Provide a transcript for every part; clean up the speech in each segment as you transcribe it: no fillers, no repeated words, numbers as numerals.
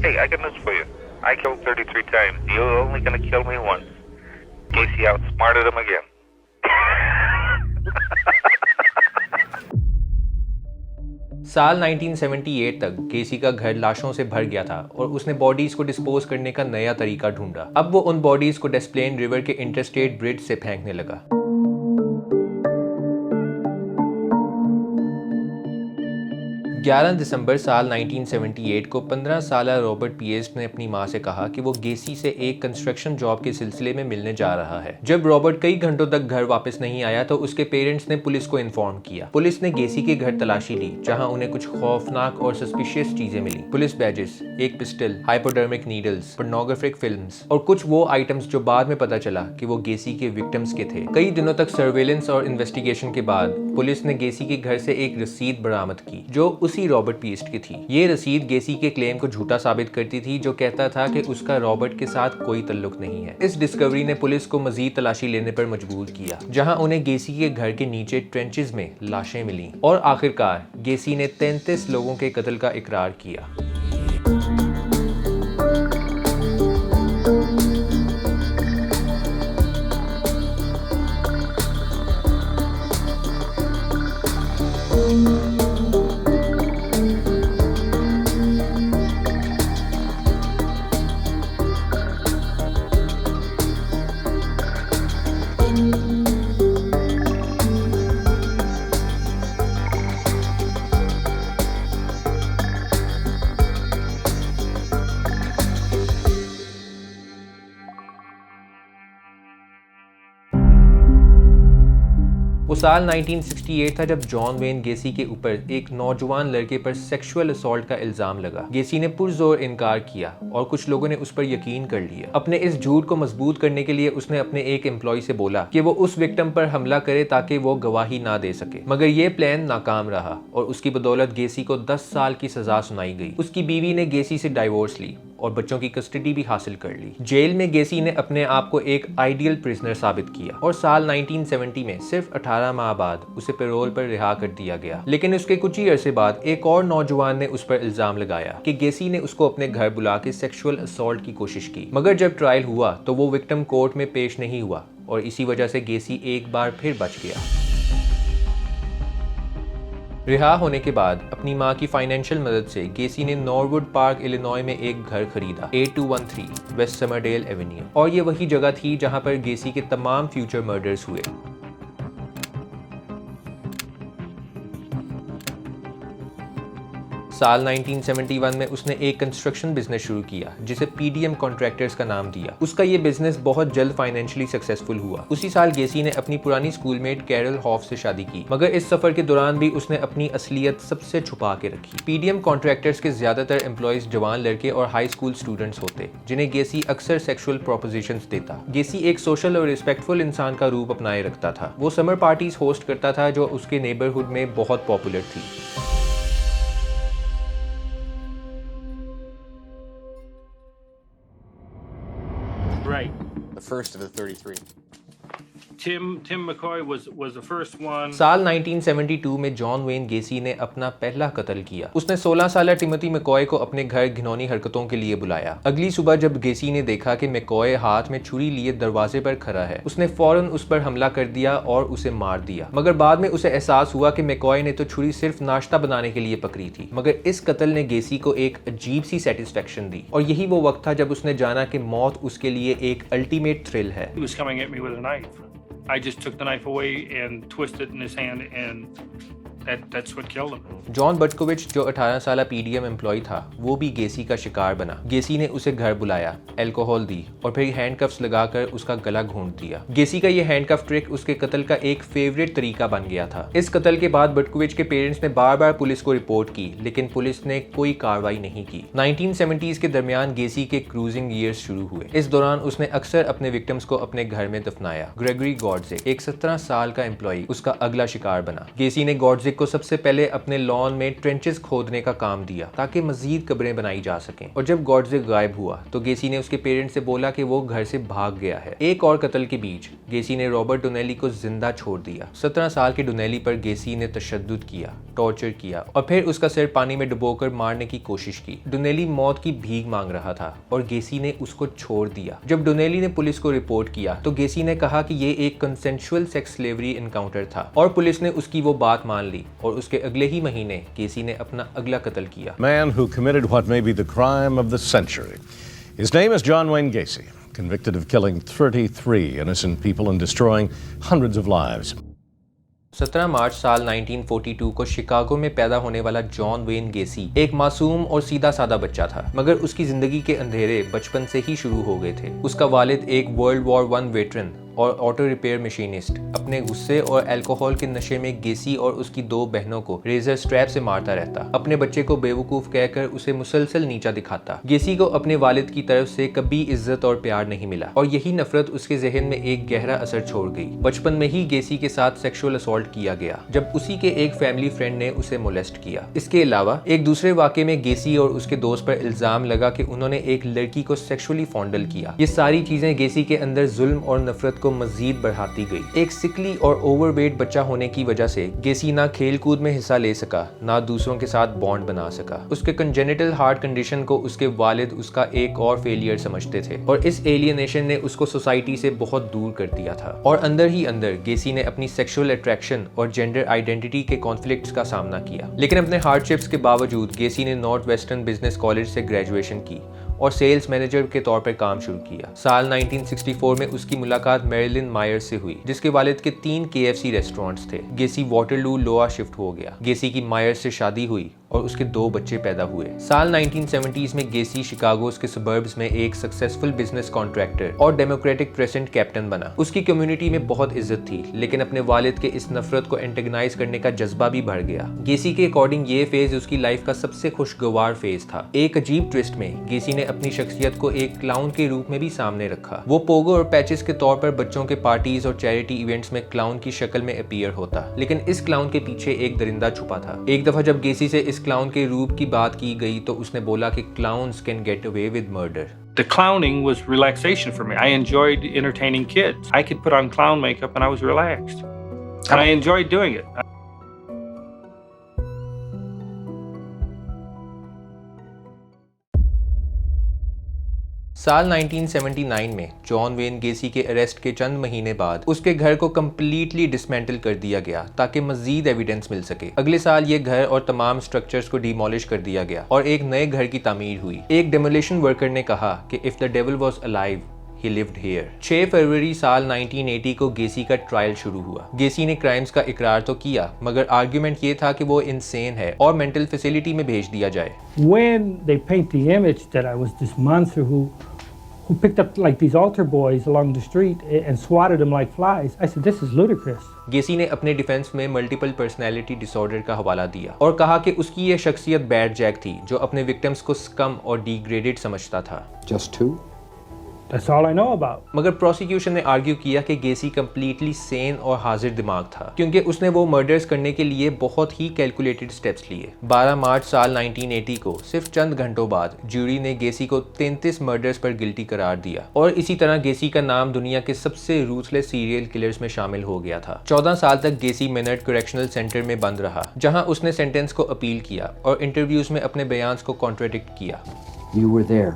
Hey, I got news for you. I killed 33 times. You're only gonna kill me once. Casey outsmarted him again. साल 1978 तक गेसी का घर लाशों से भर गया था और उसने बॉडीज को डिस्पोज करने का नया तरीका ढूंढा। अब वो उन बॉडीज को डेस्प्लेन रिवर के इंटरस्टेट ब्रिज से फेंकने लगा। 11 दिसंबर साल 1978 को 15 साल रॉबर्ट पीएस ने अपनी मां से कहा कि वो गेसी से एक कंस्ट्रक्शन जॉब के सिलसिले में मिलने जा रहा है। जब रॉबर्ट कई घंटों तक घर वापस नहीं आया तो उसके पेरेंट्स ने पुलिस को इन्फॉर्म किया। पुलिस ने गेसी के घर तलाशी ली, जहां उन्हें कुछ खौफनाक और सस्पिशियस चीजें मिली। पुलिस बैजेस, एक pistol, hypodermic needles, pornographic films और कुछ वो आइटम्स जो बाद में पता चला कि वो गेसी के विक्टिम्स के थे। कई दिनों तक सर्वेलेंस और इन्वेस्टिगेशन के बाद पुलिस ने गेसी के घर से एक रसीद बरामद की जो उसी रॉबर्ट पीस्ट की थी। ये रसीद गेसी के क्लेम को झूठा साबित करती थी, जो कहता था कि उसका रॉबर्ट के साथ कोई ताल्लुक नहीं है। इस डिस्कवरी ने पुलिस को मजीद तलाशी लेने पर मजबूर किया, जहां उन्हें गेसी के घर के नीचे ट्रेंचेस में लाशें मिली और आखिरकार गेसी ने 33 लोगों के कत्ल का इकरार किया। वो साल 1968 था जब जॉन वेन गेसी के ऊपर एक नौजवान लड़के पर सेक्सुअल असॉल्ट का इल्जाम लगा। गेसी ने पुरजोर इनकार किया और कुछ लोगों ने उस पर यकीन कर लिया। अपने इस झूठ को मजबूत करने के लिए उसने अपने एक एम्प्लॉय से बोला कि वो उस विक्टिम पर हमला करे ताकि वो गवाही ना दे सके, मगर ये प्लान नाकाम रहा और उसकी बदौलत गेसी को 10 साल की सजा सुनाई गई। उसकी बीवी ने गेसी से डाइवोर्स ली और बच्चों की कस्टडी भी हासिल कर ली। जेल में गेसी ने अपने आप को एक आइडियल प्रिजनर साबित किया और साल 1970 में सिर्फ 18 माह बाद उसे पैरोल पर रिहा कर दिया गया। लेकिन उसके कुछ ही अरसे बाद एक और नौजवान ने उस पर इल्जाम लगाया कि गेसी ने उसको अपने घर बुला के सेक्सुअल असॉल्ट की कोशिश की, मगर जब ट्रायल हुआ तो वो विक्टिम कोर्ट में पेश नहीं हुआ और इसी वजह से गेसी एक बार फिर बच गया। रिहा होने के बाद अपनी मां की फाइनेंशियल मदद से गेसी ने नॉरवुड पार्क इलिनॉय में एक घर खरीदा, 8213 वेस्ट समरडेल एवेन्यू, और ये वही जगह थी जहां पर गेसी के तमाम फ्यूचर मर्डर्स हुए। साल 1971 में उसने एक कंस्ट्रक्शन बिजनेस शुरू किया जिसे पीडीएम कॉन्ट्रैक्टर्स का नाम दिया। उसका ये बिजनेस बहुत जल्द फाइनेंशियली सक्सेसफुल हुआ। उसी साल गेसी ने अपनी पुरानी स्कूलमेट कैरल हॉफ से शादी की, मगर इस सफर के दौरान भी उसने अपनी असलियत सबसे छुपा के रखी। पीडीएम कॉन्ट्रैक्टर्स के ज्यादातर एम्प्लॉयज जवान लड़के और हाई स्कूल स्टूडेंट्स होते, जिन्हें गेसी अक्सर सेक्सुअल प्रोपोजिशंस देता। गेसी एक सोशल और रिस्पेक्टफुल इंसान का रूप अपनाए रखता था। वो समर पार्टीज होस्ट करता था जो उसके नेबरहुड में बहुत पॉपुलर थी। Right. The first of the 33. Tim McCoy was the first one. साल 1972 में जॉन वेन गेसी ने अपना पहला कत्ल किया। उसने 16 साल टिमोथी मैकॉय को अपने घर घिनौनी हरकतों के लिए बुलाया। अगली सुबह जब गेसी ने देखा कि मैकॉय हाथ में छुरी लिए दरवाजे पर खड़ा है, उसने फौरन उस पर हमला कर दिया और उसे मार दिया। मगर बाद में उसे एहसास हुआ कि मैकॉय ने तो छुरी सिर्फ नाश्ता बनाने के लिए पकड़ी थी, मगर इस कत्ल ने गेसी को एक अजीब सी सेटिस्फेक्शन दी और यही वो वक्त था जब उसने जाना कि मौत उसके लिए एक अल्टीमेट थ्रिल है। He was coming at me with a knife. I just took the knife away and twisted it in his hand, and that's what killed him. John Butkovich, जो 18 साल पीडीएम एम्प्लॉय था, वो भी गेसी का शिकार बना। गेसी ने उसे घर बुलाया, अल्कोहल दी और फिर हैंडकफ्स लगाकर उसका गला घोंट दिया। गेसी का ये हैंडकफ ट्रिक उसके कत्ल का एक फेवरेट तरीका बन गया था। इस कत्ल के बाद बटकोविच के पेरेंट्स ने बार बार पुलिस को रिपोर्ट की, लेकिन पुलिस ने कोई कार्रवाई नहीं की। 1970s के दरमियान गेसी के क्रूजिंग ईयर्स शुरू हुए। इस दौरान उसने अक्सर अपने विक्टिम्स को अपने घर में दफनाया। ग्रेगरी गॉडजिक, एक 17 साल का एम्प्लॉय, उसका अगला शिकार बना। गेसी ने गॉडजिक को सबसे पहले अपने लॉन में ट्रेंचेस खोदने का काम दिया ताकि मजीद कब्रें बनाई जा सकें, और जब गॉडजिक गायब हुआ तो गेसी ने उसके पेरेंट्स से बोला कि वो घर से भाग गया है। एक और कत्ल के बीच गेसी ने रॉबर्ट डोनेली को जिंदा छोड़ दिया। 17 साल के डोनेली पर गेसी ने तशद्दुद किया, टॉर्चर किया और फिर उसका सिर पानी में डुबोकर मारने की कोशिश की। डोनेली मौत की भीख मांग रहा था और गेसी ने उसको छोड़ दिया। जब डोनेली ने पुलिस को रिपोर्ट किया तो गेसी ने कहा कि ये एक कंसेंशुअल सेक्स स्लेवरी एनकाउंटर था और पुलिस ने उसकी वो बात मान ली और उसके अगले ही महीने गेसी ने अपना अगला कत्ल किया। Man who committed what may be the crime of the century. His name is John Wayne Gacy, convicted of killing 33 innocent people and destroying hundreds of lives. 17 मार्च साल 1942 को शिकागो में पैदा होने वाला जॉन वेन गेसी एक मासूम और सीधा साधा बच्चा था, मगर उसकी जिंदगी के अंधेरे बचपन से ही शुरू हो गए थे। उसका वालिद एक वर्ल्ड वॉर 1 वेटरन और ऑटो रिपेयर मशीनिस्ट अपने गुस्से और अल्कोहल के नशे में गेसी और उसकी 2 बहनों को रेजर स्ट्रैप से मारता रहता, अपने बच्चे को बेवकूफ कहकर उसे मुसलसल नीचा दिखाता। गेसी को अपने वालिद की तरफ से कभी इज्जत और प्यार नहीं मिला और यही नफरत उसके जहन में एक गहरा असर छोड़ गई। बचपन में ही गेसी के साथ सेक्सुअल असॉल्ट किया गया जब उसी के एक फैमिली फ्रेंड ने उसे मोलेस्ट किया। इसके अलावा एक दूसरे वाक़े में गेसी और उसके दोस्त पर इल्जाम लगा कि उन्होंने एक लड़की को सेक्सुअली फॉन्डल किया। ये सारी चीजें गेसी के अंदर जुल्म और नफरत को मजीद बढ़ाती गई। एक सिकली और ओवरवेट बच्चा होने की वजह से गेसी ना खेल कूद में हिस्सा ले सका, ना दूसरों के साथ बॉन्ड बना सका। उसके कंजेनिटल हार्ट कंडीशन को उसके वालिद उसका एक और फेलियर समझते थे और इस एलियनेशन ने उसको सोसाइटी से बहुत दूर कर दिया था। और अंदर ही अंदर गेसी ने अपनी सेक्सुअल अट्रैक्शन और जेंडर आइडेंटिटी के कॉन्फ्लिक्ट्स का सामना किया। लेकिन अपने हार्डशिप्स के बावजूद गेसी ने नॉर्थ वेस्टर्न बिजनेस कॉलेज से ग्रेजुएशन की और सेल्स मैनेजर के तौर पर काम शुरू किया। साल 1964 में उसकी मुलाकात मैरिलिन मायर्स से हुई, जिसके वालिद के 3 KFC रेस्टोरेंट्स थे। गेसी वाटरलू लोआ शिफ्ट हो गया। गेसी की मायर्स से शादी हुई और उसके 2 बच्चे पैदा हुए। साल 1970s में गेसी शिकागोस के सबर्ब्स में एक सक्सेसफुल बिजनेस कॉन्ट्रैक्टर और डेमोक्रेटिक प्रेसिडेंट कैप्टन बना। उसकी कम्युनिटी में बहुत इज्जत थी, लेकिन अपने वालिद के इस नफरत को एंटेगनाइज करने का जज्बा भी बढ़ गया। गेसी के अकॉर्डिंग ये फेज उसकी लाइफ का सबसे खुशगवार फेज था। एक अजीब ट्विस्ट में गेसी ने अपनी शख्सियत को एक क्लाउन के रूप में भी सामने रखा। वो पोगो और पैचेस के तौर पर बच्चों के पार्टीज और चैरिटी इवेंट्स में क्लाउन की शक्ल में अपीयर होता, लेकिन इस क्लाउन के पीछे एक दरिंदा छुपा था। एक दफा जब गेसी से इस क्लाउन के रूप की बात की गई तो उसने बोला कि clowns can get away with murder. The clowning was relaxation for me. I enjoyed entertaining kids. I could put on clown makeup and I was relaxed. And I enjoyed doing it. साल 1979 में John when गेसी के arrest के चंद महीने बाद उसके घर को completely dismantle कर दिया गया ताकि मजीद एविडेंस मिल सके। अगले साल ये घर और तमाम स्ट्रक्चर्स को डिमोलिश कर दिया गया और एक नए घर की तामीर हुई। एक डेमोलिशन वर्कर ने कहा कि if the devil was alive he lived here। 6 फरवरी साल 1980 को गेसी का ट्रायल शुरू हुआ। गेसी ने क्राइम्स का इकरार तो किया, मगर आर्ग्यूमेंट ये था कि वो इंसेन है और मेंटल फैसिलिटी में भेज दिया जाए। When they paint the image that I was this monster who picked up like these altar boys along the street and swatted them like flies, I said this is ludicrous। गेसी ने अपने defence में multiple personality disorder का हवाला दिया और कहा कि उसकी ये शख्सियत बैड जैक थी जो अपने विक्टिम्स को स्कम और डिग्रेडेड समझता था। Just 2? That's all I know about। मगर प्रोसिक्यूशन ने आर्ग्यू किया कि गेसी कंप्लीटली सेन और हाजिर दिमाग था क्योंकि उसने वो मर्डर्स करने के लिए बहुत ही कैलकुलेटेड स्टेप्स लिए। 12 मार्च साल 1980 को सिर्फ चंद घंटों बाद ज्यूरी ने गेसी को 33 मर्डर्स पर गिल्टी करार दिया और इसी तरह गेसी का नाम दुनिया के सबसे रूथलेस सीरियल किलर्स में शामिल हो गया था। 14 साल तक गेसी मेनर्ड करेक्शनल सेंटर में बंद रहा, जहां उसने सेंटेंस को अपील किया और इंटरव्यूज में अपने बयान्स को कॉन्ट्रडिक्ट किया। You were there,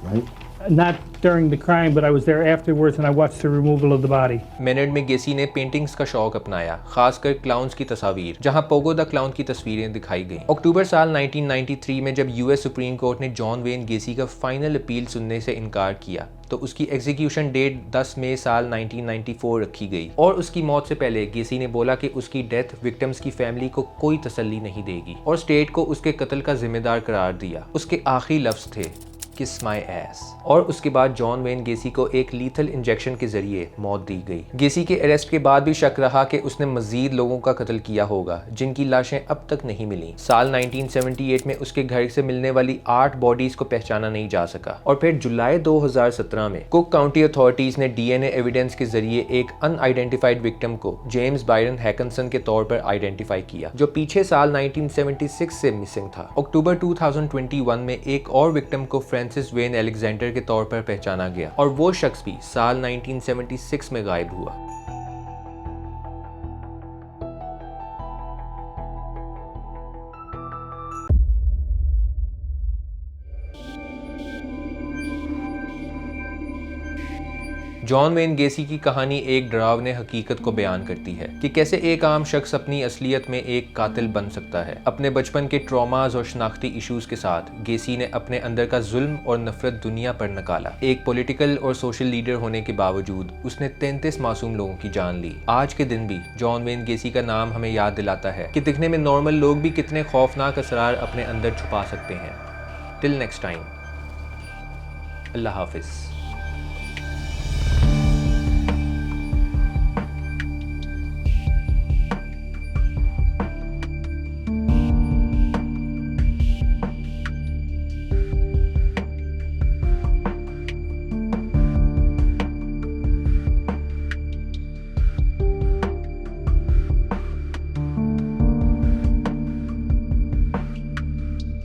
right? Not during the crime, but I was there afterwards and I watched the removal of the body। Maynard में गेसी ने पेंटिंग्स का शौक अपनाया, खासकर क्लाउन्स की तस्वीर, जहां पोगो द क्लाउन की तस्वीरें दिखाई गईं। अक्टूबर साल 1993 में जब यूएस सुप्रीम कोर्ट ने जॉन वेन गेसी का फाइनल अपील सुनने से इनकार किया तो उसकी एग्जीक्यूशन डेट 10 मई साल 1994 रखी गई और उसकी मौत से पहले गेसी ने बोला कि उसकी डेथ विक्टिम्स की फैमिली को कोई तसल्ली नहीं देगी और स्टेट को उसके कत्ल का जिम्मेदार करार दिया। उसके आखिरी लफ्ज थे किस माई एस। और उसके बाद जॉन वेन गेसी को एक लीथल इंजेक्शन के जरिए मौत दी गई। गेसी के अरेस्ट के बाद भी शक रहा कि उसने मजीद लोगों का कत्ल किया होगा जिनकी लाशें अब तक नहीं मिली। साल 1978 में उसके घर से मिलने वाली 8 बॉडीज को पहचाना नहीं जा सका और फिर जुलाई 2017 में कुक काउंटी अथॉरिटीज ने डीएनए एविडेंस के जरिए एक अनआइडेंटिफाइड विक्टिम को जेम्स बायरन हैकनसन के तौर पर आइडेंटिफाई किया जो पीछे साल 1976 से मिसिंग था। अक्टूबर 2021 में एक और विक्टिम को फ्रांसिस वेन अलेक्जेंडर के तौर पर पहचाना गया और वो शख्स भी साल 1976 में गायब हुआ। जॉन वेन गेसी की कहानी एक डरावने हकीकत को बयान करती है कि कैसे एक आम शख्स अपनी असलियत में एक कातिल बन सकता है। अपने बचपन के ट्रॉमाज और शनाख्ती इश्यूज के साथ गेसी ने अपने अंदर का जुल्म और नफरत दुनिया पर निकाला। एक पॉलिटिकल और सोशल लीडर होने के बावजूद उसने 33 मासूम लोगों की जान ली। आज के दिन भी जॉन वेन गेसी का नाम हमें याद दिलाता है कि दिखने में नॉर्मल लोग भी कितने खौफनाक असरार अपने अंदर छुपा सकते हैं। टिल नेक्स्ट टाइम, अल्लाह हाफिज।